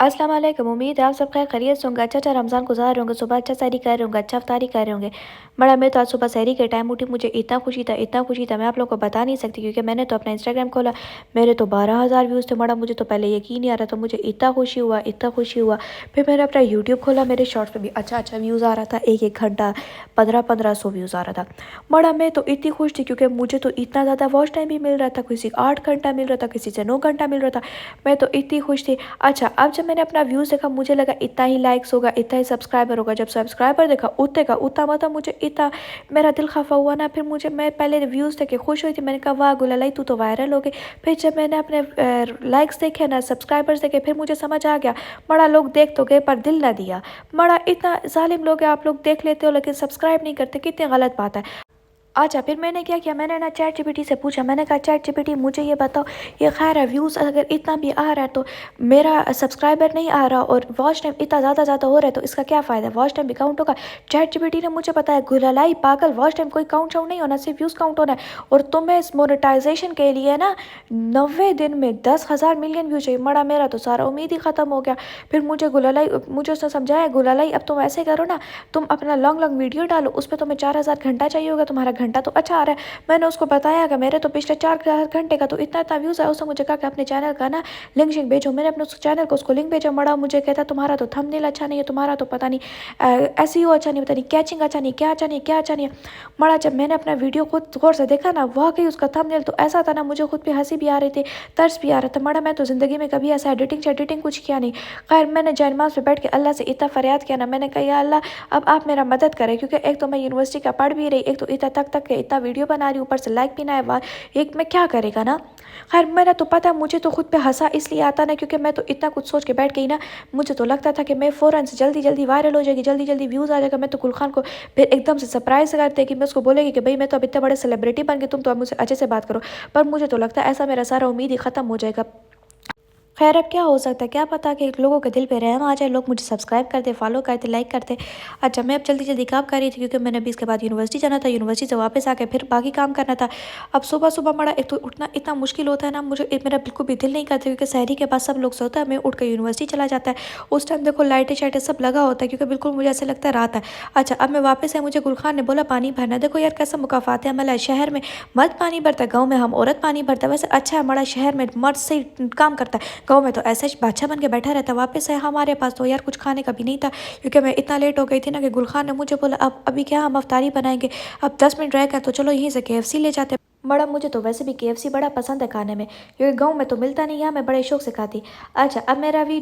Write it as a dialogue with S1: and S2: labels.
S1: अस्सलाम वालेकुम। उम्मीद है आप सब खैर खैरियत से होंगे। अच्छा रमज़ान गुजार होंगे, सुबह अच्छा सहरी कर रहे होंगे, अच्छा अफ्तारी कर रहे होंगे। बड़ा मैं तो आज सुबह सहरी के टाइम उठी, मुझे इतना खुशी था मैं आप लोग को बता नहीं सकती, क्योंकि मैंने तो अपना इंस्टाग्राम खोला, मेरे तो 12,000 व्यूज़ थे। बड़ा मुझे तो पहले यकीन नहीं आ रहा था, मुझे इतना खुशी हुआ। फिर मैंने अपना यूट्यूब खोला, मेरे शॉर्ट्स में भी अच्छा व्यूज़ आ रहा था, एक घंटा 1500 व्यूज़ आ रहा था। बड़ा मैं तो इतनी खुश थी, क्योंकि मुझे तो इतना ज़्यादा वॉच टाइम भी मिल रहा था, किसी को 8 घंटा मिल रहा था, किसी से 9 घंटा मिल रहा था। मैं तो इतनी खुश थी। अच्छा, अब जब मैंने अपना व्यूज़ देखा, मुझे लगा इतना ही लाइक्स होगा, इतना ही सब्सक्राइबर होगा। जब सब्सक्राइबर देखा उतने का उतना, मतलब मुझे इतना मेरा दिल खफा हुआ ना। फिर मैं पहले व्यूज़ देख के खुश हुई थी, मैंने कहा वाह गुलालाई तू तो वायरल हो गई। फिर जब मैंने अपने लाइक्स देखे ना, सब्सक्राइबर्स देखे, फिर मुझे समझ आ गया बड़ा लोग देख तो गए पर दिल ना दिया। बड़ा इतना जालिम लोग हैं, आप लोग देख लेते हो लेकिन सब्सक्राइब नहीं करते, कितनी गलत बात है। अच्छा, फिर मैंने क्या किया, मैंने ना चैट जीपीटी से पूछा, मैंने कहा चैट जीपीटी मुझे ये बताओ, ये खैर है व्यूज़ अगर इतना भी आ रहा है तो मेरा सब्सक्राइबर नहीं आ रहा और वॉच टाइम इतना ज़्यादा हो रहा है, तो इसका क्या फ़ायदा, वॉच टाइम भी काउंट होगा। चैट जीपीटी ने मुझे बताया गुलालाई पागल, वॉच टाइम कोई काउंट शाउंट नहीं होना, सिर्फ व्यूज़ काउंट होना है। और तुम्हें इस मोनेटाइजेशन के लिए ना 90 दिन में 10,000 मिलियन व्यू चाहिए। मड़ा मेरा तो सारा उम्मीद ही ख़त्म हो गया। फिर मुझे उसने समझाया गुलालाई अब तुम ऐसे करो ना, तुम अपना लॉन्ग वीडियो डालो, उस पर तुम्हें 4,000 घंटा चाहिए होगा, तुम्हारा घंटा तो अच्छा आ रहा है। मैंने उसको बताया कि मेरे तो पिछले 4 घंटे का तो इतना व्यूज़ है। उसने मुझे कहा कि अपने चैनल का ना लिंक शिंक भेजो। मैंने अपने उस चैनल को उसको लिंक भेजा। मड़ा मुझे कहता तुम्हारा तो थंबनेल अच्छा नहीं है, तुम्हारा तो पता नहीं एसईओ अच्छा नहीं, पता नहीं कैचिंग अच्छा नहीं, क्या अच्छा नहीं है। मड़ा जब मैंने अपना वीडियो खुद गौर से देखा ना, वाकई उसका थंबनेल तो ऐसा था ना, मुझे खुद पे हंसी भी आ रही थी, तरस भी आ रहा था। मड़ा मैं तो ज़िंदगी में कभी ऐसा एडिटिंग कुछ किया नहीं। खैर मैंने जैनमाज पे बैठ के अल्लाह से इतना फरियाद किया ना, मैंने कहा या अल्लाह अब आप मेरा मदद करें, क्योंकि एक तो मैं यूनिवर्सिटी का पढ़ भी रही, एक तो इतना तक के इतना वीडियो बना रही, ऊपर से लाइक भी ना है, एक मैं क्या करेगा ना। खैर मेरा तो पता, मुझे तो खुद पे हंसा इसलिए आता ना, क्योंकि मैं तो इतना कुछ सोच के बैठ गई ना। मुझे तो लगता था कि मैं फ़ौरन से जल्दी वायरल हो जाएगी, जल्दी व्यूज़ आ जाएगा। मैं तो गुलखान को फिर एकदम से सरप्राइज़ करते कि मैं उसको बोलेगी कि भाई मैं तो अब इतने बड़े सेलिब्रिटी बन गई, तुम तो अब मुझसे अच्छे से बात करो। पर मुझे तो लगता है ऐसा मेरा सारा उम्मीद ही ख़त्म हो जाएगा। खैर अब क्या हो सकता है, क्या पता कि लोगों के दिल पे रहम आ जाए, लोग मुझे सब्सक्राइब करते, फॉलो करते, लाइक करते। अच्छा, मैं अब जल्दी काम कर रही थी, क्योंकि मैंने अभी इसके बाद यूनिवर्सिटी जाना था, यूनिवर्सिटी से वापस आके फिर बाकी काम करना था। अब सुबह बड़ा एक तो उठना इतना मुश्किल होता है ना, मेरा बिल्कुल भी दिल नहीं करता, क्योंकि शहरी के बाद सब लोग सोता है, मैं उठ कर यूनिवर्सिटी चला जाता है। उस टाइम देखो लाइटें शाइटें सब लगा होता है, क्योंकि बिल्कुल मुझे ऐसा लगता है रात है। अच्छा, अब मैं वापस है, मुझे गुलखान ने बोला पानी भरना। देखो यार कैसा मुकाफात है, मतलब शहर में मर्द पानी भरता है, गाँव में हम औरत पानी भरता है। वैसे अच्छा है, हमारा शहर में मर्द से काम करता है, गाँव में तो ऐसा बादशाह बन के बैठा रहता। वापस है हमारे पास तो यार कुछ खाने का भी नहीं था, क्योंकि मैं इतना लेट हो गई थी ना कि गुलखान ने मुझे बोला अब अभी क्या हम अफ्तारी बनाएंगे, अब 10 मिनट रह गए, तो चलो यहीं से KFC ले जाते। बड़ा मुझे तो वैसे भी KFC बड़ा पसंद है खाने में, क्योंकि गाँव में तो मिलता नहीं, यहाँ मैं बड़े शौक से खाती। अच्छा, अब मेरा वीडियो